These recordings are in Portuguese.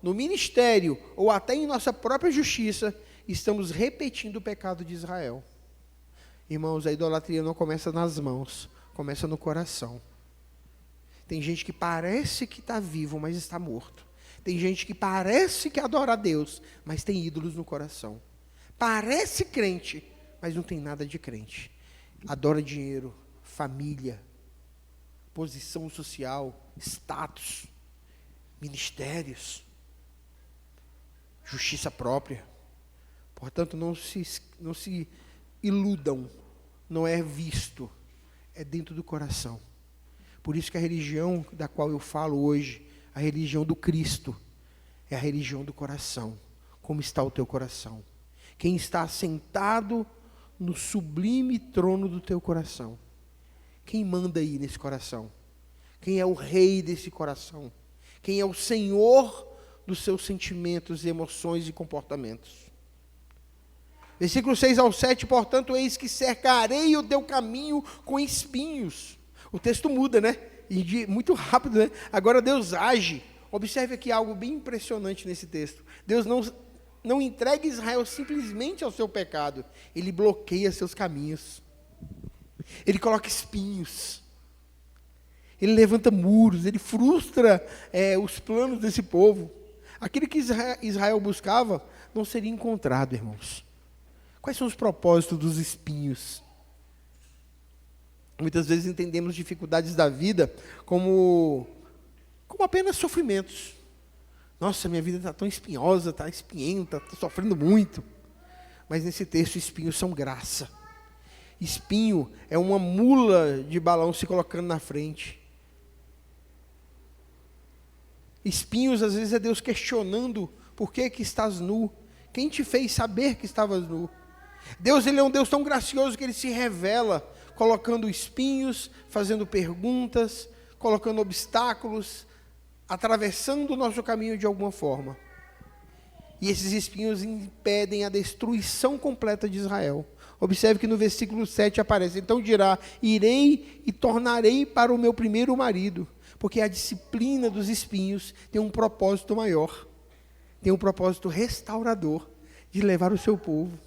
no ministério ou até em nossa própria justiça, estamos repetindo o pecado de Israel. Irmãos, a idolatria não começa nas mãos, começa no coração. Tem gente que parece que está vivo, mas está morto. Tem gente que parece que adora a Deus, mas tem ídolos no coração. Parece crente, mas não tem nada de crente. Adora dinheiro, família, posição social, status, ministérios, justiça própria. Portanto, não se iludam, não é visto, é dentro do coração. Por isso que a religião da qual eu falo hoje, a religião do Cristo, é a religião do coração. Como está o teu coração? Quem está assentado no sublime trono do teu coração? Quem manda aí nesse coração? Quem é o rei desse coração? Quem é o Senhor dos seus sentimentos, emoções e comportamentos? Versículo 6 ao 7, portanto, eis que cercarei o teu caminho com espinhos. O texto muda, né? Muito rápido, né? Agora Deus age. Observe aqui algo bem impressionante nesse texto. Deus não entrega Israel simplesmente ao seu pecado. Ele bloqueia seus caminhos. Ele coloca espinhos. Ele levanta muros. Ele frustra os planos desse povo. Aquilo que Israel buscava não seria encontrado, irmãos. Quais são os propósitos dos espinhos? Muitas vezes entendemos dificuldades da vida como apenas sofrimentos. Nossa, minha vida está tão espinhosa, está espinhenta, estou sofrendo muito. Mas nesse texto, espinhos são graça. Espinho é uma mula de balão se colocando na frente. Espinhos, às vezes, é Deus questionando por que estás nu. Quem te fez saber que estavas nu? Deus, Ele é um Deus tão gracioso que Ele se revela, colocando espinhos, fazendo perguntas, colocando obstáculos, atravessando o nosso caminho de alguma forma. E esses espinhos impedem a destruição completa de Israel. Observe que no versículo 7 aparece: então dirá, irei e tornarei para o meu primeiro marido, porque a disciplina dos espinhos tem um propósito maior, tem um propósito restaurador, de levar o seu povo.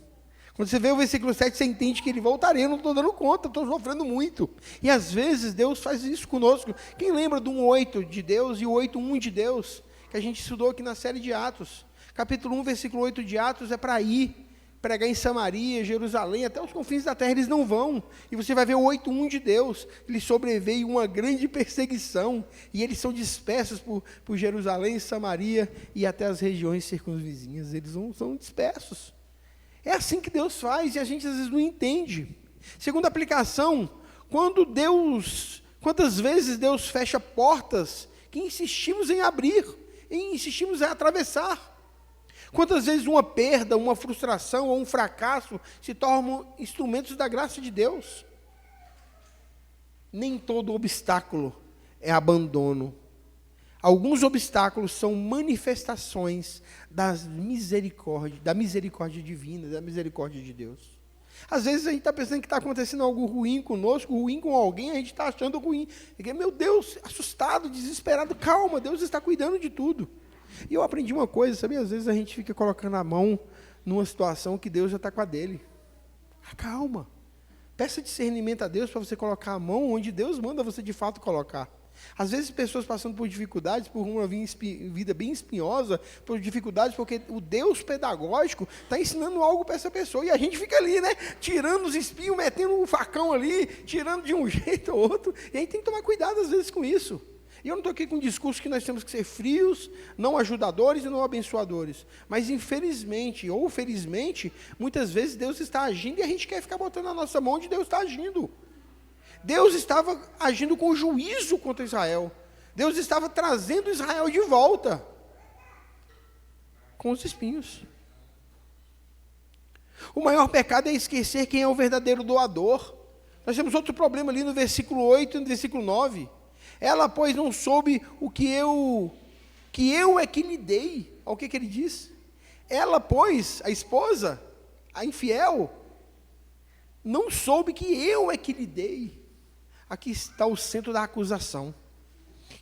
Quando você vê o versículo 7, você entende que ele voltaria, eu não estou dando conta, estou sofrendo muito. E às vezes Deus faz isso conosco. Quem lembra do 1:8 de Deus e o 8:1 de Deus, que a gente estudou aqui na série de Atos? Capítulo 1, versículo 8 de Atos é para ir pregar em Samaria, Jerusalém, até os confins da terra eles não vão. E você vai ver o 8:1 de Deus, lhes sobreveio uma grande perseguição, e eles são dispersos por Jerusalém, Samaria e até as regiões circunvizinhas, eles são dispersos. É assim que Deus faz e a gente às vezes não entende. Segunda aplicação, quantas vezes Deus fecha portas que insistimos em abrir, e insistimos em atravessar. Quantas vezes uma perda, uma frustração ou um fracasso se tornam instrumentos da graça de Deus. Nem todo obstáculo é abandono. Alguns obstáculos são manifestações da misericórdia divina, da misericórdia de Deus. Às vezes a gente está pensando que está acontecendo algo ruim conosco, ruim com alguém, a gente está achando ruim. Meu Deus, assustado, desesperado, calma, Deus está cuidando de tudo. E eu aprendi uma coisa, sabe? Às vezes a gente fica colocando a mão numa situação que Deus já está com a dele. Calma. Peça discernimento a Deus para você colocar a mão onde Deus manda você de fato colocar. Às vezes pessoas passando por dificuldades, por uma vida bem espinhosa, por dificuldades porque o Deus pedagógico está ensinando algo para essa pessoa, e a gente fica ali, né, tirando os espinhos, metendo um facão ali, tirando de um jeito ou outro, e a gente tem que tomar cuidado às vezes com isso. E eu não estou aqui com um discurso que nós temos que ser frios, não ajudadores e não abençoadores, mas infelizmente, ou felizmente, muitas vezes Deus está agindo e a gente quer ficar botando a nossa mão onde Deus está agindo. Deus estava agindo com juízo contra Israel. Deus estava trazendo Israel de volta com os espinhos. O maior pecado é esquecer quem é o verdadeiro doador. Nós temos outro problema ali no versículo 8 e no versículo 9. Ela, pois, não soube o que eu é que lhe dei. Olha o que ele diz. Ela, pois, a esposa, a infiel, não soube que eu é que lhe dei. Aqui está o centro da acusação.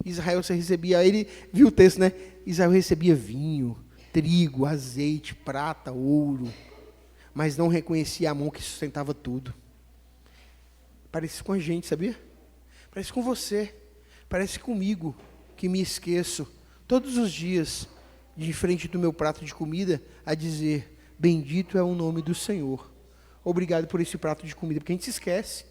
Israel se recebia, aí ele viu o texto, né? Israel recebia vinho, trigo, azeite, prata, ouro, mas não reconhecia a mão que sustentava tudo. Parece com a gente, sabia? Parece com você, parece comigo, que me esqueço todos os dias, de frente do meu prato de comida, a dizer: bendito é o nome do Senhor. Obrigado por esse prato de comida, porque a gente se esquece.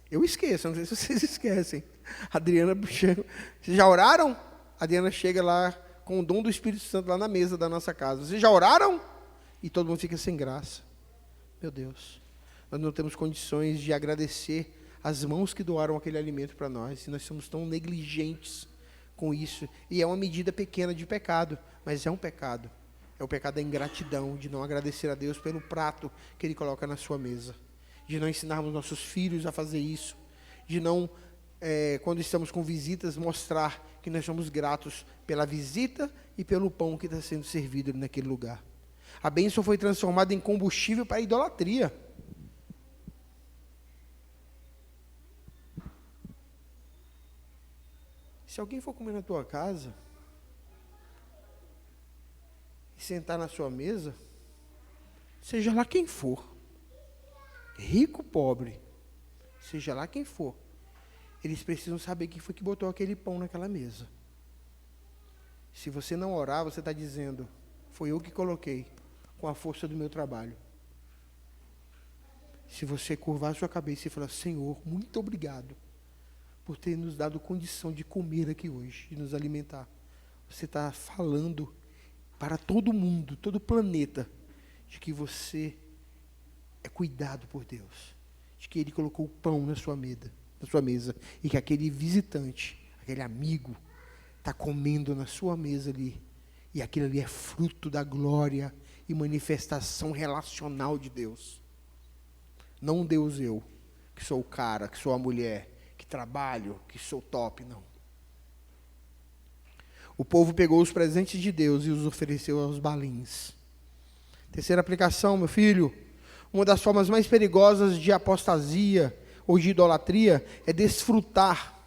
Eu esqueço, não sei se vocês esquecem. Adriana, vocês já oraram? A Adriana chega lá com o dom do Espírito Santo lá na mesa da nossa casa. Vocês já oraram? E todo mundo fica sem graça. Meu Deus, nós não temos condições de agradecer as mãos que doaram aquele alimento para nós, e nós somos tão negligentes com isso, e é uma medida pequena de pecado, mas é um pecado, é o pecado da ingratidão, de não agradecer a Deus pelo prato que Ele coloca na sua mesa, de não ensinarmos nossos filhos a fazer isso, de não, quando estamos com visitas, mostrar que nós somos gratos pela visita e pelo pão que está sendo servido naquele lugar. A bênção foi transformada em combustível para a idolatria. Se alguém for comer na tua casa e sentar na sua mesa, seja lá quem for, rico, pobre, seja lá quem for, eles precisam saber quem foi que botou aquele pão naquela mesa. Se você não orar, você está dizendo: foi eu que coloquei, com a força do meu trabalho. Se você curvar a sua cabeça e falar: Senhor, muito obrigado por ter nos dado condição de comer aqui hoje, de nos alimentar. Você está falando para todo mundo, todo o planeta, de que você é cuidado por Deus, de que Ele colocou o pão na sua mesa, e que aquele visitante, aquele amigo, está comendo na sua mesa ali, e aquilo ali é fruto da glória e manifestação relacional de Deus. Não Deus eu, que sou o cara, que sou a mulher, que trabalho, que sou top, não. O povo pegou os presentes de Deus e os ofereceu aos balins. Terceira aplicação, meu filho: uma das formas mais perigosas de apostasia ou de idolatria é desfrutar.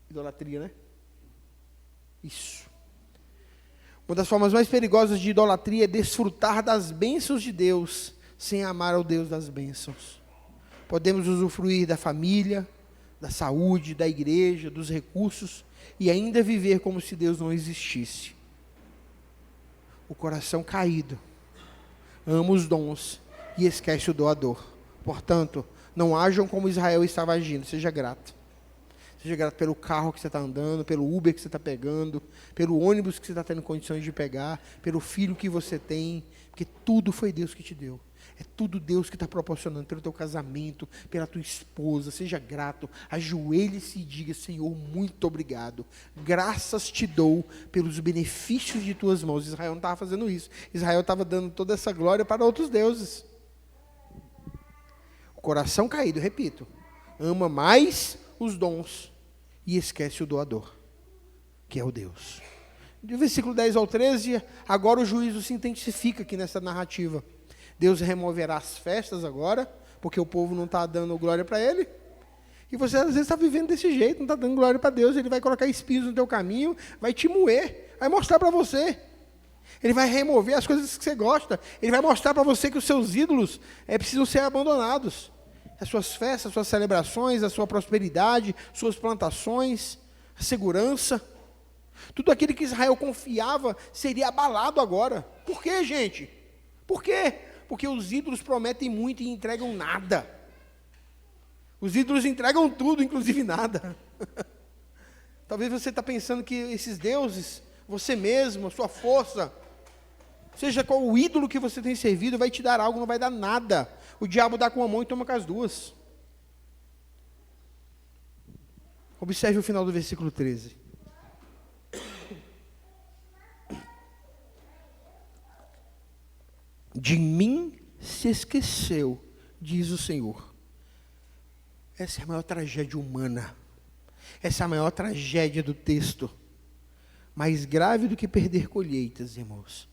Idolatria, né? Isso. Uma das formas mais perigosas de idolatria é desfrutar das bênçãos de Deus sem amar ao Deus das bênçãos. Podemos usufruir da família, da saúde, da igreja, dos recursos, e ainda viver como se Deus não existisse. O coração caído ama os dons e esquece o doador. Portanto, não ajam como Israel estava agindo. Seja grato. Seja grato pelo carro que você está andando, pelo Uber que você está pegando, pelo ônibus que você está tendo condições de pegar, pelo filho que você tem, porque tudo foi Deus que te deu. É tudo Deus que está proporcionando, pelo teu casamento, pela tua esposa. Seja grato, ajoelhe-se e diga: Senhor, muito obrigado. Graças te dou pelos benefícios de tuas mãos. Israel não estava fazendo isso. Israel estava dando toda essa glória para outros deuses. O coração caído, repito, ama mais os dons e esquece o doador, que é o Deus. Do versículo 10 ao 13, agora o juízo se intensifica aqui nessa narrativa. Deus removerá as festas agora, porque o povo não está dando glória para Ele. E você às vezes está vivendo desse jeito, não está dando glória para Deus. Ele vai colocar espinhos no teu caminho, vai te moer, vai mostrar para você. Ele vai remover as coisas que você gosta. Ele vai mostrar para você que os seus ídolos precisam ser abandonados. As suas festas, as suas celebrações, a sua prosperidade, suas plantações, a segurança. Tudo aquilo que Israel confiava seria abalado agora. Por quê, gente? Por quê? Porque os ídolos prometem muito e entregam nada. Os ídolos entregam tudo, inclusive nada. Talvez você está pensando que esses deuses, você mesmo, a sua força, seja qual o ídolo que você tem servido, vai te dar algo, não vai dar nada. O diabo dá com uma mão e toma com as duas. Observe o final do versículo 13. De mim se esqueceu, diz o Senhor. Essa é a maior tragédia humana. Essa é a maior tragédia do texto. Mais grave do que perder colheitas, irmãos.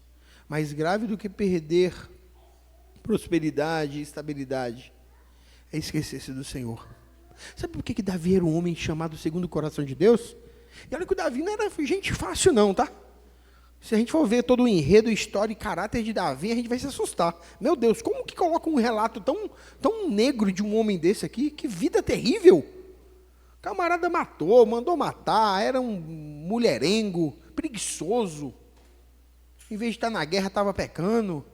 Mais grave do que perder prosperidade e estabilidade. É esquecer-se do Senhor. Sabe por que Davi era um homem chamado segundo o coração de Deus? E olha que o Davi não era gente fácil não, tá? Se a gente for ver todo o enredo, história e caráter de Davi, a gente vai se assustar. Meu Deus, como que coloca um relato tão negro de um homem desse aqui? Que vida terrível! O camarada matou, mandou matar, era um mulherengo, preguiçoso. Em vez de estar na guerra, estava pecando.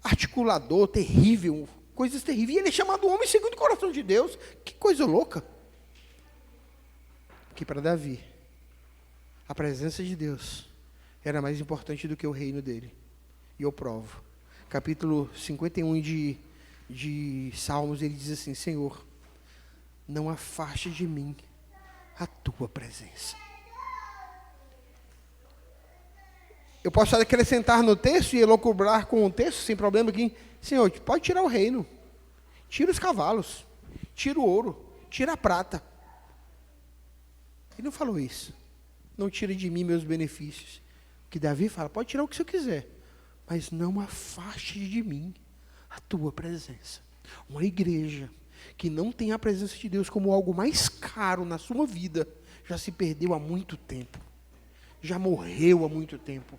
Articulador, terrível, coisas terríveis. E ele é chamado homem segundo o coração de Deus. Que coisa louca. Porque para Davi, a presença de Deus era mais importante do que o reino dele. E eu provo. Capítulo 51 de Salmos, ele diz assim: Senhor, não afaste de mim a tua presença. Eu posso acrescentar no texto e elocubrar com o texto, sem problema aqui. Senhor, pode tirar o reino. Tira os cavalos. Tira o ouro. Tira a prata. Ele não falou isso. Não tire de mim meus benefícios. O que Davi fala, pode tirar o que você quiser, mas não afaste de mim a tua presença. Uma igreja que não tem a presença de Deus como algo mais caro na sua vida, já se perdeu há muito tempo. Já morreu há muito tempo.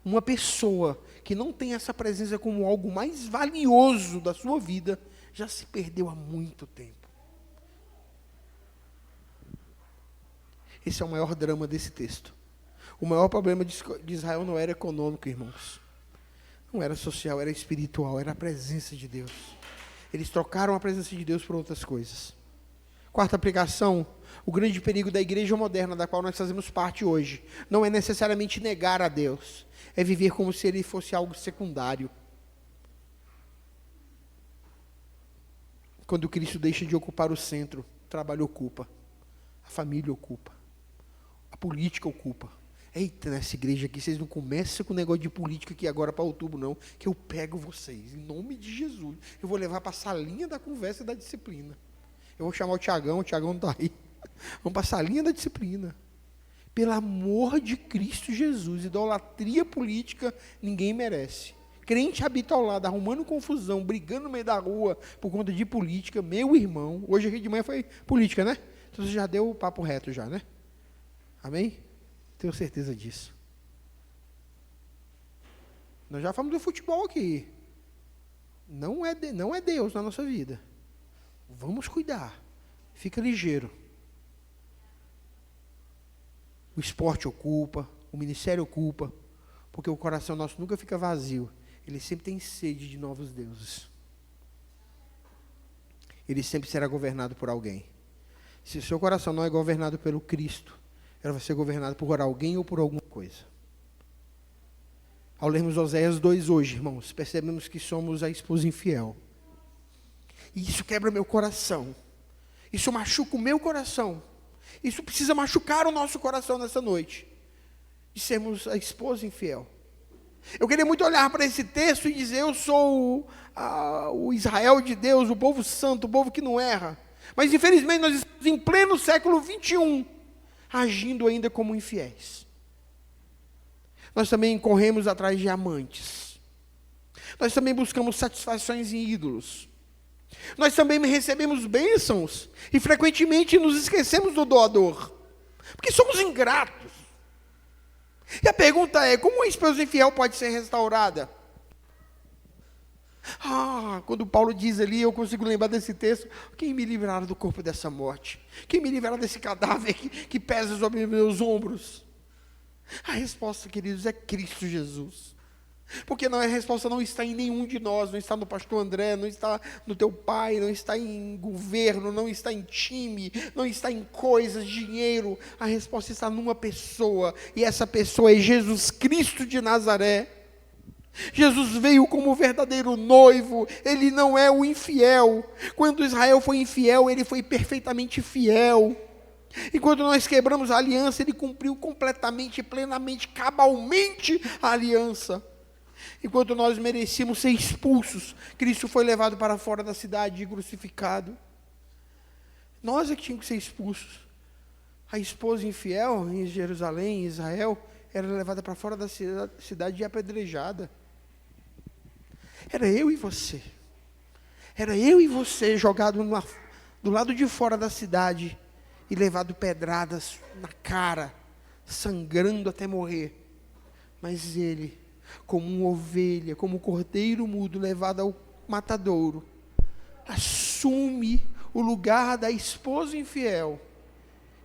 Uma pessoa que não tem essa presença como algo mais valioso da sua vida, já se perdeu há muito tempo. Esse é o maior drama desse texto. O maior problema de Israel não era econômico, irmãos. Não era social, era espiritual, era a presença de Deus. Eles trocaram a presença de Deus por outras coisas. Quarta aplicação, o grande perigo da igreja moderna, da qual nós fazemos parte hoje, não é necessariamente negar a Deus, é viver como se ele fosse algo secundário. Quando Cristo deixa de ocupar o centro, o trabalho ocupa, a família ocupa, a política ocupa. Eita, nessa igreja aqui, vocês não começam com o negócio de política aqui agora para outubro, não, que eu pego vocês, em nome de Jesus. Eu vou levar para a salinha da conversa e da disciplina. Eu vou chamar o Tiagão não está aí. Vamos para a salinha da disciplina. Pelo amor de Cristo Jesus, idolatria política, ninguém merece. Crente habita ao lado, arrumando confusão, brigando no meio da rua por conta de política, meu irmão. Hoje aqui de manhã foi política, né? Então você já deu o papo reto já, né? Amém? Tenho certeza disso. Nós já falamos do futebol aqui. Não é Deus na nossa vida. Vamos cuidar. Fica ligeiro. O esporte ocupa, o ministério ocupa, porque o coração nosso nunca fica vazio. Ele sempre tem sede de novos deuses. Ele sempre será governado por alguém. Se o seu coração não é governado pelo Cristo, ela vai ser governada por alguém ou por alguma coisa. Ao lermos Oséias 2 hoje, irmãos, percebemos que somos a esposa infiel. E isso quebra meu coração. Isso machuca o meu coração. Isso precisa machucar o nosso coração nessa noite. De sermos a esposa infiel. Eu queria muito olhar para esse texto e dizer, eu sou o Israel de Deus, o povo santo, o povo que não erra. Mas infelizmente nós estamos em pleno século 21. Agindo ainda como infiéis. Nós também corremos atrás de amantes. Nós também buscamos satisfações em ídolos. Nós também recebemos bênçãos e frequentemente nos esquecemos do doador. Porque somos ingratos. E a pergunta é, como uma esposa infiel pode ser restaurada? Quando Paulo diz ali, eu consigo lembrar desse texto, quem me livrará do corpo dessa morte? Quem me livrará desse cadáver que pesa sobre meus ombros? A resposta, queridos, é Cristo Jesus. Porque a resposta não está em nenhum de nós, não está no pastor André, não está no teu pai, não está em governo, não está em time, não está em coisas, dinheiro. A resposta está numa pessoa, e essa pessoa é Jesus Cristo de Nazaré. Jesus veio como verdadeiro noivo, ele não é o infiel. Quando Israel foi infiel, ele foi perfeitamente fiel. E quando nós quebramos a aliança, ele cumpriu completamente, plenamente, cabalmente a aliança. Enquanto nós merecíamos ser expulsos, Cristo foi levado para fora da cidade e crucificado. Nós é que tínhamos que ser expulsos. A esposa infiel em Jerusalém, em Israel, era levada para fora da cidade e apedrejada. Era eu e você. Era eu e você jogado do lado de fora da cidade e levado pedradas na cara, sangrando até morrer. Mas ele, como uma ovelha, como um cordeiro mudo levado ao matadouro, assume o lugar da esposa infiel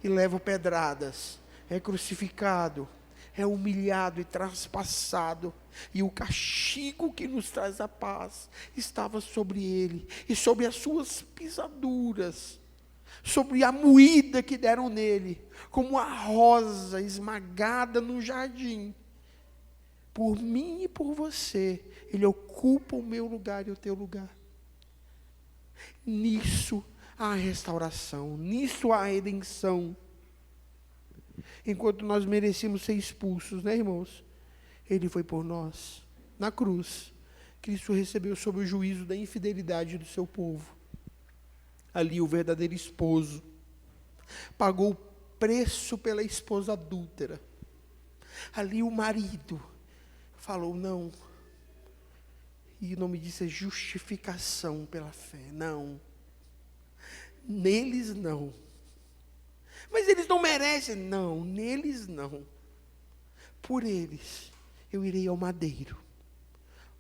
e leva pedradas, é crucificado, é humilhado e traspassado, e o castigo que nos traz a paz estava sobre ele, e sobre as suas pisaduras, sobre a moída que deram nele, como a rosa esmagada no jardim. Por mim e por você, ele ocupa o meu lugar e o teu lugar. Nisso há restauração, nisso há redenção. Enquanto nós merecíamos ser expulsos, né, irmãos? Ele foi por nós. Na cruz, Cristo recebeu sob o juízo da infidelidade do seu povo. Ali o verdadeiro esposo pagou o preço pela esposa adúltera. Ali o marido falou, não. E o nome disso é justificação pela fé. Não. Neles não. Mas eles não merecem. Não, neles não. Por eles, eu irei ao madeiro.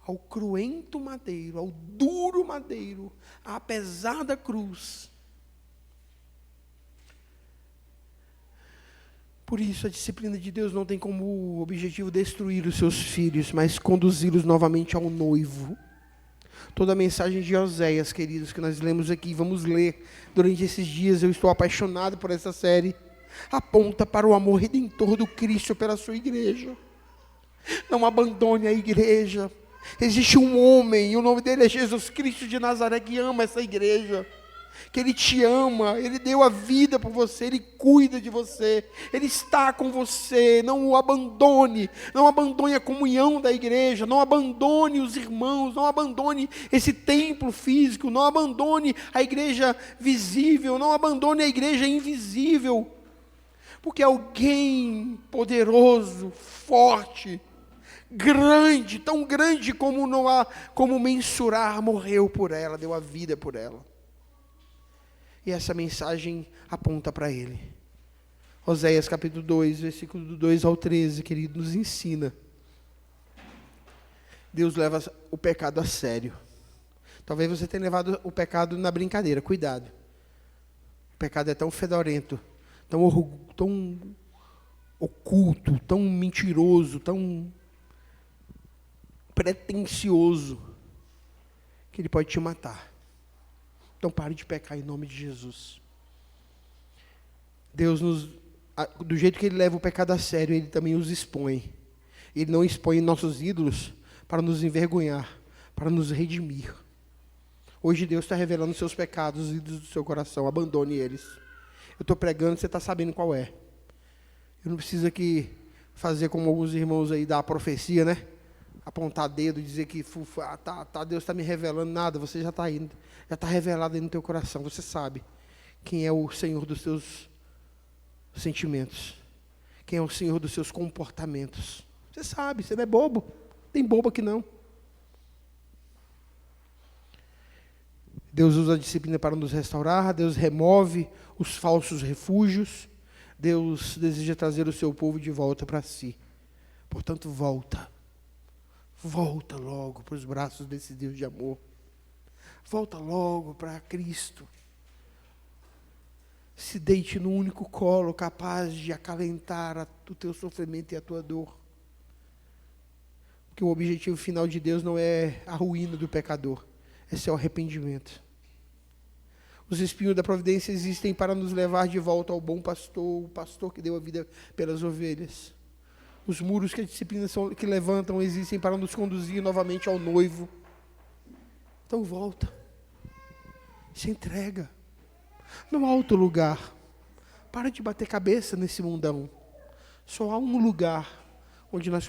Ao cruento madeiro, ao duro madeiro, à pesada cruz. Por isso, a disciplina de Deus não tem como objetivo destruir os seus filhos, mas conduzi-los novamente ao noivo. Toda a mensagem de Oséias, queridos, que nós lemos aqui, vamos ler durante esses dias, eu estou apaixonado por essa série, aponta para o amor redentor do Cristo pela sua igreja. Não abandone a igreja. Existe um homem, e o nome dele é Jesus Cristo de Nazaré, que ama essa igreja, que Ele te ama, Ele deu a vida por você, Ele cuida de você, Ele está com você. Não o abandone, não abandone a comunhão da igreja, não abandone os irmãos, não abandone esse templo físico, não abandone a igreja visível, não abandone a igreja invisível, porque alguém poderoso, forte, grande, tão grande como não há como mensurar, morreu por ela, deu a vida por ela. E essa mensagem aponta para ele. Oséias capítulo 2, versículo do 2 ao 13, querido, nos ensina. Deus leva o pecado a sério. Talvez você tenha levado o pecado na brincadeira, cuidado. O pecado é tão fedorento, tão oculto, tão mentiroso, tão pretensioso, que ele pode te matar. Então pare de pecar em nome de Jesus. Deus do jeito que Ele leva o pecado a sério, Ele também os expõe. Ele não expõe nossos ídolos para nos envergonhar, para nos redimir. Hoje Deus está revelando os seus pecados, os ídolos do seu coração, abandone eles. Eu estou pregando, você está sabendo qual é. Eu não preciso aqui fazer como alguns irmãos aí da profecia, né? Apontar dedo e dizer que Deus está me revelando nada, você já está indo, já está revelado aí no teu coração, você sabe quem é o Senhor dos seus sentimentos, quem é o Senhor dos seus comportamentos, você sabe, você não é bobo, tem bobo aqui não. Deus usa a disciplina para nos restaurar, Deus remove os falsos refúgios, Deus deseja trazer o seu povo de volta para si, portanto volta logo para os braços desse Deus de amor. Volta logo para Cristo. Se deite no único colo capaz de acalentar o teu sofrimento e a tua dor. Porque o objetivo final de Deus não é a ruína do pecador, é seu arrependimento. Os espinhos da providência existem para nos levar de volta ao bom pastor, o pastor que deu a vida pelas ovelhas. Os muros que a disciplina que levantam existem para nos conduzir novamente ao noivo. Então volta. Se entrega. Não há outro lugar. Para de bater cabeça nesse mundão. Só há um lugar onde nós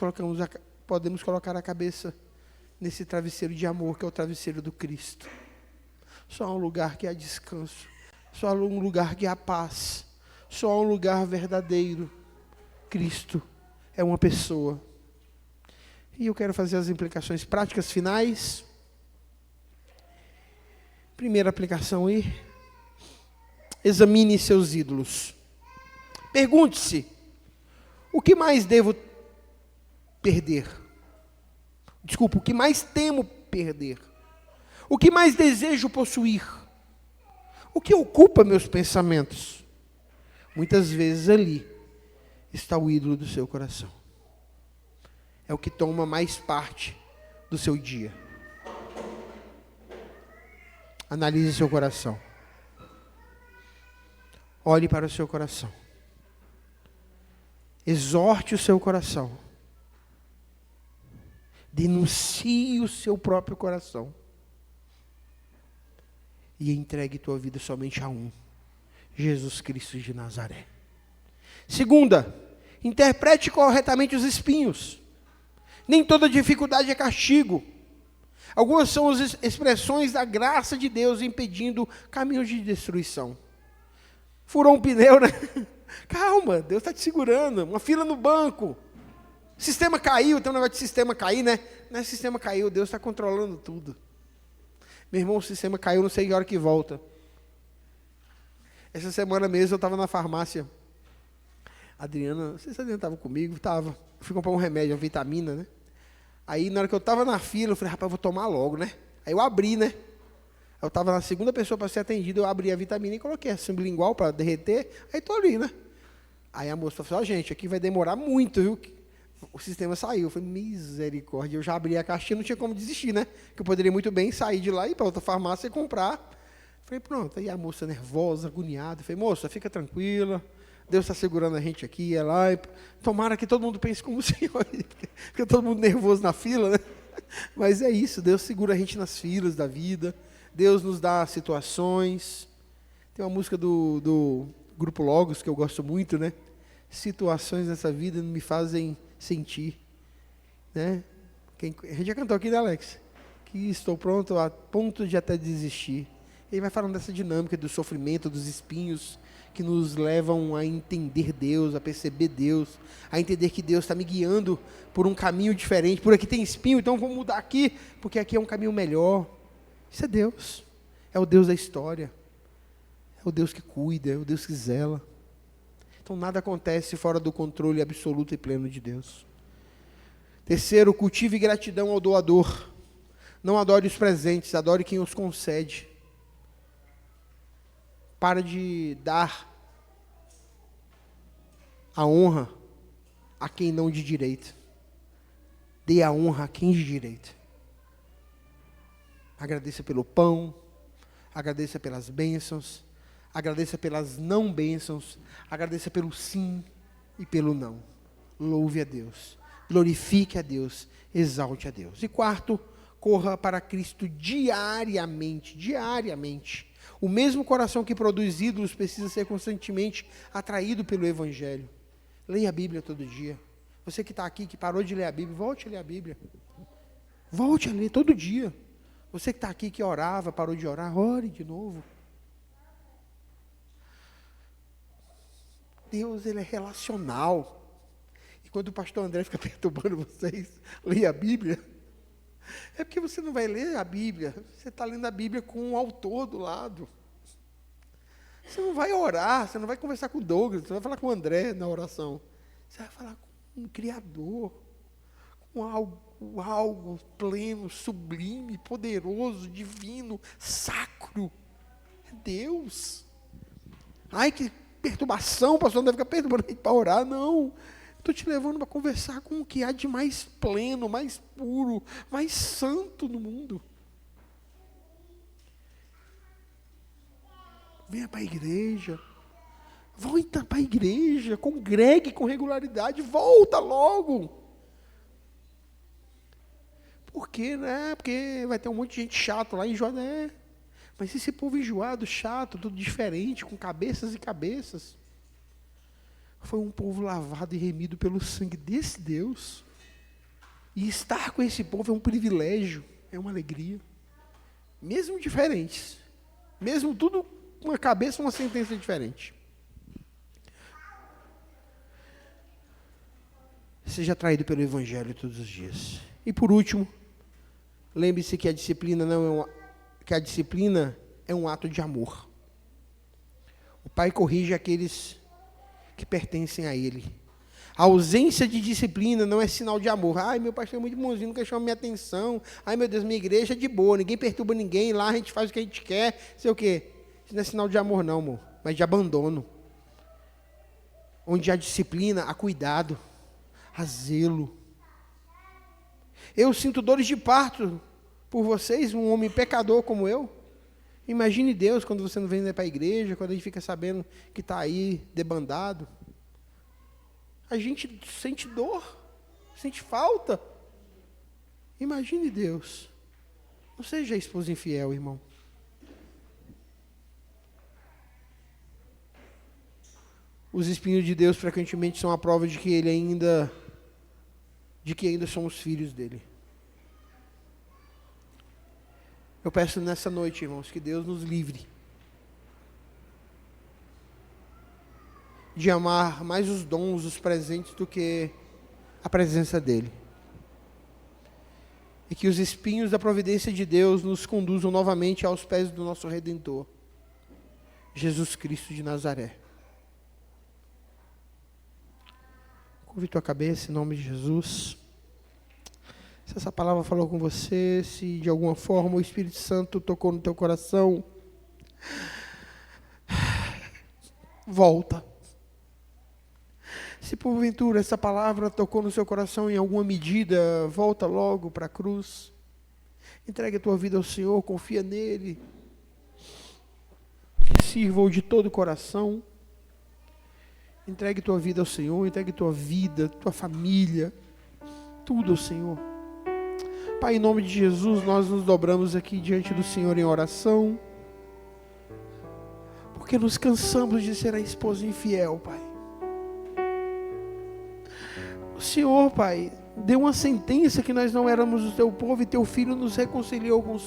podemos colocar a cabeça nesse travesseiro de amor, que é o travesseiro do Cristo. Só há um lugar que há descanso. Só há um lugar que há paz. Só há um lugar verdadeiro. Cristo é uma pessoa. E eu quero fazer as implicações práticas finais. Primeira aplicação aí. Examine seus ídolos. Pergunte-se: o que mais devo perder? Desculpa, o que mais temo perder? O que mais desejo possuir? O que ocupa meus pensamentos? Muitas vezes ali está o ídolo do seu coração. É o que toma mais parte do seu dia. Analise seu coração. Olhe para o seu coração. Exorte o seu coração. Denuncie o seu próprio coração. E entregue tua vida somente a um: Jesus Cristo de Nazaré. Segunda, interprete corretamente os espinhos. Nem toda dificuldade é castigo. Algumas são as expressões da graça de Deus impedindo caminhos de destruição. Furou um pneu, né? Calma, Deus está te segurando. Uma fila no banco. Sistema caiu, então não vai de sistema cair, né? Não é sistema caiu, Deus está controlando tudo. Meu irmão, o sistema caiu, não sei que hora que volta. Essa semana mesmo eu estava na farmácia. Adriana, não sei se a Adriana estava comigo, estava. Eu fui comprar um remédio, uma vitamina, né? Aí na hora que eu estava na fila, eu falei, rapaz, eu vou tomar logo, né? Aí eu abri, né? Eu estava na segunda pessoa para ser atendido, eu abri a vitamina e coloquei a sublingual para derreter, aí estou ali, né? Aí a moça falou, gente, aqui vai demorar muito, viu? O sistema saiu. Eu falei, misericórdia, eu já abri a caixinha, não tinha como desistir, né? Que eu poderia muito bem sair de lá e ir para outra farmácia e comprar. Falei, pronto. Aí a moça nervosa, agoniada, falei, moça, fica tranquila, Deus está segurando a gente aqui, é lá. Tomara que todo mundo pense como o Senhor, porque todo mundo nervoso na fila, né? Mas é isso, Deus segura a gente nas filas da vida, Deus nos dá situações. Tem uma música do Grupo Logos que eu gosto muito, né? Situações nessa vida me fazem sentir, né? A gente já cantou aqui, né, Alex? Que estou pronto a ponto de até desistir. Ele vai falando dessa dinâmica do sofrimento, dos espinhos que nos levam a entender Deus, a perceber Deus, a entender que Deus está me guiando por um caminho diferente. Por aqui tem espinho, então vamos mudar aqui, porque aqui é um caminho melhor. Isso é Deus. É o Deus da história. É o Deus que cuida, é o Deus que zela. Então nada acontece fora do controle absoluto e pleno de Deus. Terceiro, cultive gratidão ao doador. Não adore os presentes, adore quem os concede. Para de dar a honra a quem não de direito. Dê a honra a quem de direito. Agradeça pelo pão, agradeça pelas bênçãos, agradeça pelas não bênçãos, agradeça pelo sim e pelo não. Louve a Deus, glorifique a Deus, exalte a Deus. E quarto, corra para Cristo diariamente, diariamente. O mesmo coração que produz ídolos precisa ser constantemente atraído pelo Evangelho. Leia a Bíblia todo dia. Você que está aqui, que parou de ler a Bíblia, volte a ler a Bíblia. Volte a ler todo dia. Você que está aqui, que orava, parou de orar, ore de novo. Deus, Ele é relacional. E quando o pastor André fica perturbando vocês, leia a Bíblia, é porque você não vai ler a Bíblia, você está lendo a Bíblia com o autor do lado. Você não vai orar, você não vai conversar com o Douglas, você não vai falar com o André na oração. Você vai falar com um Criador, com algo pleno, sublime, poderoso, divino, sacro. É Deus. Ai, que perturbação, o pastor não deve ficar perturbando a gente para orar, não. Estou te levando para conversar com o que há de mais pleno, mais puro, mais santo no mundo. Venha para a igreja. Volta para a igreja. Congregue com regularidade. Volta logo. Por quê, né? Porque vai ter um monte de gente chata lá em Joné. Mas esse povo enjoado, chato, tudo diferente, com cabeças e cabeças. Foi um povo lavado e remido pelo sangue desse Deus. E estar com esse povo é um privilégio, é uma alegria. Mesmo diferentes. Mesmo tudo com uma cabeça, uma sentença diferente. Seja atraído pelo Evangelho todos os dias. E por último, lembre-se que a disciplina é um ato de amor. O Pai corrige aqueles que pertencem a Ele. A ausência de disciplina não é sinal de amor. Ai, meu pastor é muito bonzinho, nunca chama minha atenção. Ai, meu Deus, minha igreja é de boa, ninguém perturba ninguém, lá a gente faz o que a gente quer, sei o quê. Isso não é sinal de amor não, amor, mas de abandono. Onde há disciplina, há cuidado, há zelo. Eu sinto dores de parto por vocês, um homem pecador como eu. Imagine Deus quando você não vem para a igreja, quando a gente fica sabendo que está aí debandado. A gente sente dor, sente falta. Imagine Deus. Não seja esposa infiel, irmão. Os espinhos de Deus frequentemente são a prova de que ainda somos filhos dele. Eu peço nessa noite, irmãos, que Deus nos livre de amar mais os dons, os presentes, do que a presença dele. E que os espinhos da providência de Deus nos conduzam novamente aos pés do nosso Redentor, Jesus Cristo de Nazaré. Curve tua cabeça em nome de Jesus. Se essa palavra falou com você, se de alguma forma o Espírito Santo tocou no teu coração, volta. Se porventura essa palavra tocou no seu coração em alguma medida, volta logo para a cruz. Entregue a tua vida ao Senhor, confia nele. Sirva-o de todo o coração. Entregue tua vida ao Senhor, entregue tua vida, tua família, tudo ao Senhor. Pai, em nome de Jesus, nós nos dobramos aqui diante do Senhor em oração, porque nos cansamos de ser a esposa infiel, Pai. O Senhor, Pai, deu uma sentença que nós não éramos o teu povo e teu filho nos reconciliou com o